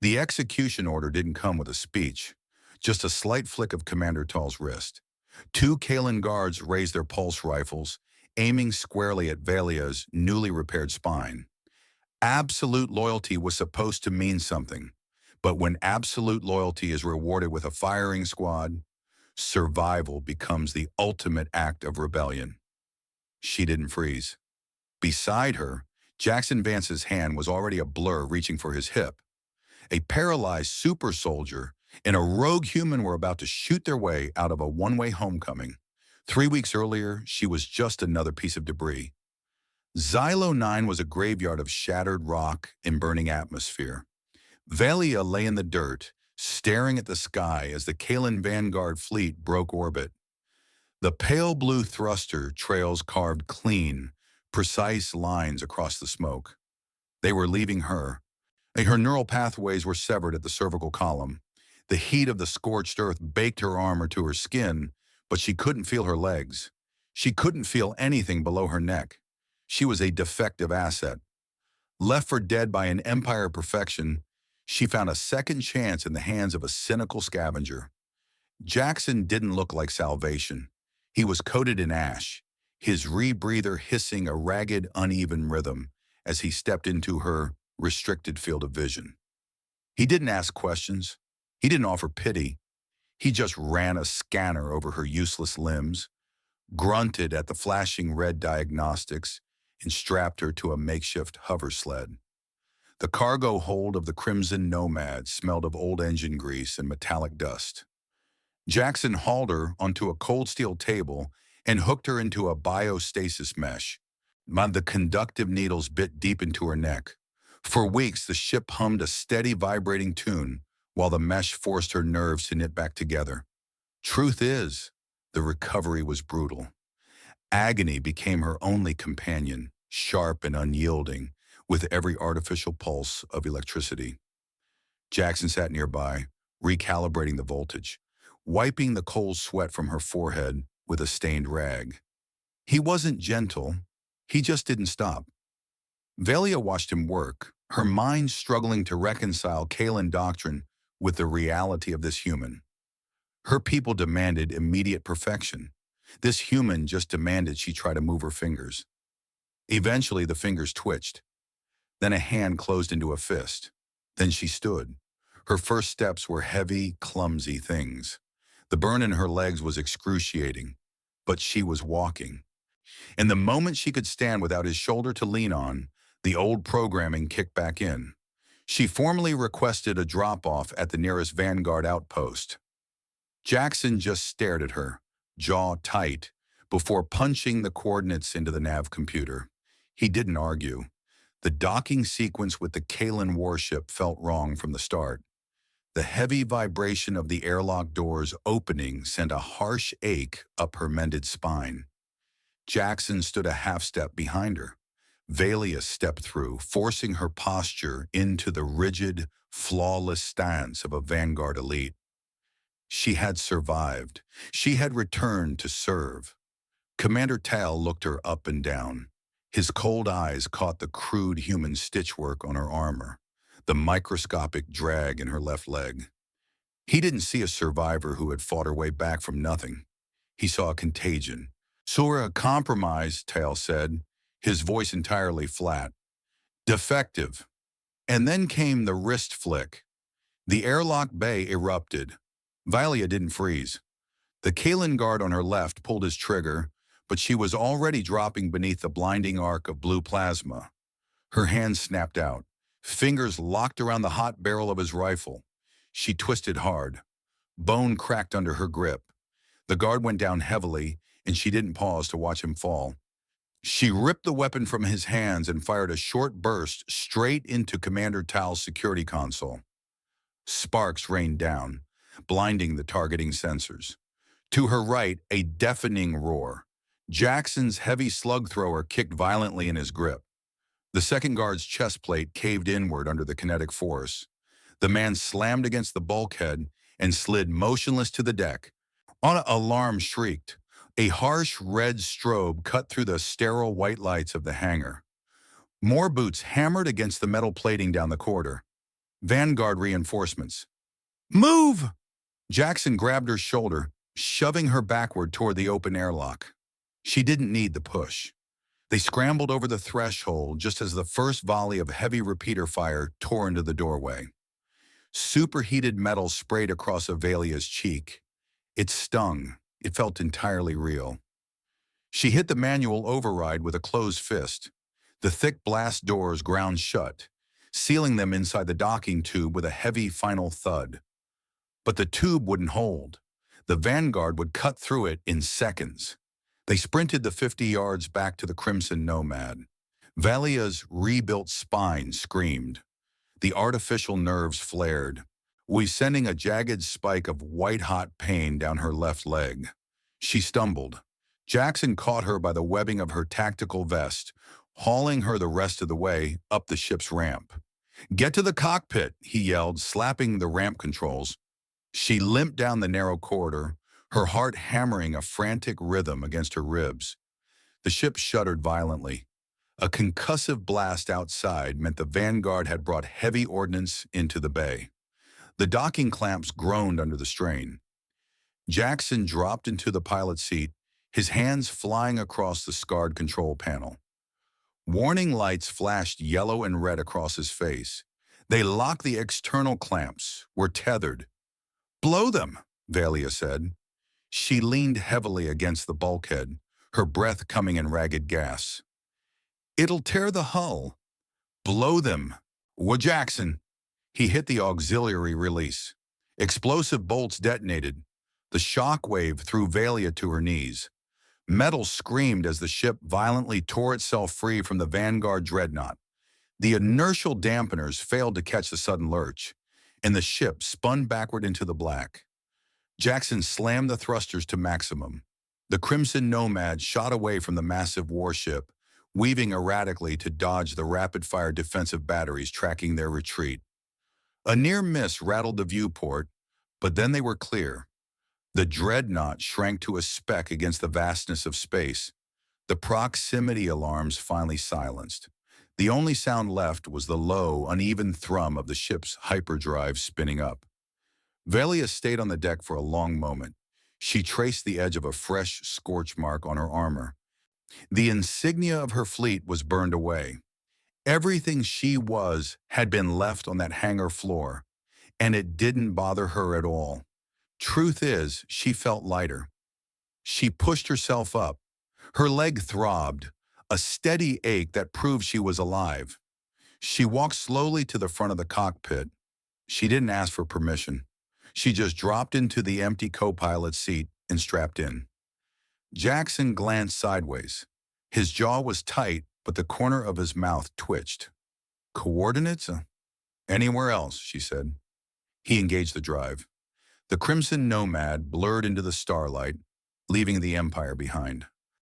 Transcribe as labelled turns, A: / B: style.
A: The execution order didn't come with a speech, just a slight flick of Commander Tall's wrist. Two Kalen guards raised their pulse rifles, aiming squarely at Valia's newly repaired spine. Absolute loyalty was supposed to mean something, but when absolute loyalty is rewarded with a firing squad, survival becomes the ultimate act of rebellion. She didn't freeze. Beside her, Jackson Vance's hand was already a blur reaching for his hip. A paralyzed super soldier and a rogue human were about to shoot their way out of a one-way homecoming. 3 weeks earlier, she was just another piece of debris. Xylo 9 was a graveyard of shattered rock and burning atmosphere. Valia lay in the dirt, staring at the sky as the Kalen Vanguard fleet broke orbit. The pale blue thruster trails carved clean, precise lines across the smoke. They were leaving her. Her neural pathways were severed at the cervical column. The heat of the scorched earth baked her armor to her skin, but she couldn't feel her legs. She couldn't feel anything below her neck. She was a defective asset. Left for dead by an empire of perfection, she found a second chance in the hands of a cynical scavenger. Jackson didn't look like salvation. He was coated in ash, his rebreather hissing a ragged, uneven rhythm as he stepped into her restricted field of vision. He didn't ask questions. He didn't offer pity. He just ran a scanner over her useless limbs, grunted at the flashing red diagnostics, and strapped her to a makeshift hover sled. The cargo hold of the Crimson Nomad smelled of old engine grease and metallic dust. Jackson hauled her onto a cold steel table and hooked her into a biostasis mesh. The conductive needles bit deep into her neck. For weeks, the ship hummed a steady vibrating tune while the mesh forced her nerves to knit back together. Truth is, the recovery was brutal. Agony became her only companion, sharp and unyielding, with every artificial pulse of electricity. Jackson sat nearby, recalibrating the voltage, wiping the cold sweat from her forehead with a stained rag. He wasn't gentle, he just didn't stop. Valia watched him work, her mind struggling to reconcile Kalen doctrine with the reality of this human. Her people demanded immediate perfection. This human just demanded she try to move her fingers. Eventually, the fingers twitched. Then a hand closed into a fist. Then she stood. Her first steps were heavy, clumsy things. The burn in her legs was excruciating, but she was walking. And the moment she could stand without his shoulder to lean on, the old programming kicked back in. She formally requested a drop-off at the nearest Vanguard outpost. Jackson just stared at her, jaw tight, before punching the coordinates into the nav computer. He didn't argue. The docking sequence with the Kalen warship felt wrong from the start. The heavy vibration of the airlock doors opening sent a harsh ache up her mended spine. Jackson stood a half-step behind her. Valia stepped through, forcing her posture into the rigid, flawless stance of a Vanguard elite. She had survived. She had returned to serve. Commander Tal looked her up and down. His cold eyes caught the crude human stitchwork on her armor, the microscopic drag in her left leg. He didn't see a survivor who had fought her way back from nothing. He saw a contagion. Sura compromised, Tal said, his voice entirely flat. Defective. And then came the wrist flick. The airlock bay erupted. Valia didn't freeze. The Kalen guard on her left pulled his trigger, but she was already dropping beneath the blinding arc of blue plasma. Her hand snapped out. Fingers locked around the hot barrel of his rifle. She twisted hard. Bone cracked under her grip. The guard went down heavily, and she didn't pause to watch him fall. She ripped the weapon from his hands and fired a short burst straight into Commander Tal's security console. Sparks rained down, blinding the targeting sensors. To her right, a deafening roar. Jackson's heavy slug thrower kicked violently in his grip. The second guard's chest plate caved inward under the kinetic force. The man slammed against the bulkhead and slid motionless to the deck. An alarm shrieked. A harsh red strobe cut through the sterile white lights of the hangar. More boots hammered against the metal plating down the corridor. Vanguard reinforcements. Move! Jackson grabbed her shoulder, shoving her backward toward the open airlock. She didn't need the push. They scrambled over the threshold just as the first volley of heavy repeater fire tore into the doorway. Superheated metal sprayed across Avelia's cheek. It stung. It felt entirely real. She hit the manual override with a closed fist. The thick blast doors ground shut, sealing them inside the docking tube with a heavy final thud. But the tube wouldn't hold. The Vanguard would cut through it in seconds. They sprinted the 50 yards back to the Crimson Nomad. Valia's rebuilt spine screamed. The artificial nerves flared, sending a jagged spike of white-hot pain down her left leg. She stumbled. Jackson caught her by the webbing of her tactical vest, hauling her the rest of the way up the ship's ramp. "Get to the cockpit," he yelled, slapping the ramp controls. She limped down the narrow corridor, her heart hammering a frantic rhythm against her ribs. The ship shuddered violently. A concussive blast outside meant the Vanguard had brought heavy ordnance into the bay. The docking clamps groaned under the strain. Jackson dropped into the pilot's seat, his hands flying across the scarred control panel. Warning lights flashed yellow and red across his face. They locked the external clamps, were tethered. "Blow them," Valia said. She leaned heavily against the bulkhead, her breath coming in ragged gasps. "It'll tear the hull." "Blow them." Jackson." He hit the auxiliary release. Explosive bolts detonated. The shock wave threw Valia to her knees. Metal screamed as the ship violently tore itself free from the Vanguard dreadnought. The inertial dampeners failed to catch the sudden lurch, and the ship spun backward into the black. Jackson slammed the thrusters to maximum. The Crimson Nomad shot away from the massive warship, weaving erratically to dodge the rapid-fire defensive batteries tracking their retreat. A near miss rattled the viewport, but then they were clear. The dreadnought shrank to a speck against the vastness of space. The proximity alarms finally silenced. The only sound left was the low, uneven thrum of the ship's hyperdrive spinning up. Valia stayed on the deck for a long moment. She traced the edge of a fresh scorch mark on her armor. The insignia of her fleet was burned away. Everything she was had been left on that hangar floor, and it didn't bother her at all. Truth is, she felt lighter. She pushed herself up. Her leg throbbed, a steady ache that proved she was alive. She walked slowly to the front of the cockpit. She didn't ask for permission. She just dropped into the empty co-pilot seat and strapped in. Jackson glanced sideways. His jaw was tight, but the corner of his mouth twitched. "Coordinates? Anywhere else," she said. He engaged the drive. The Crimson Nomad blurred into the starlight, leaving the Empire behind.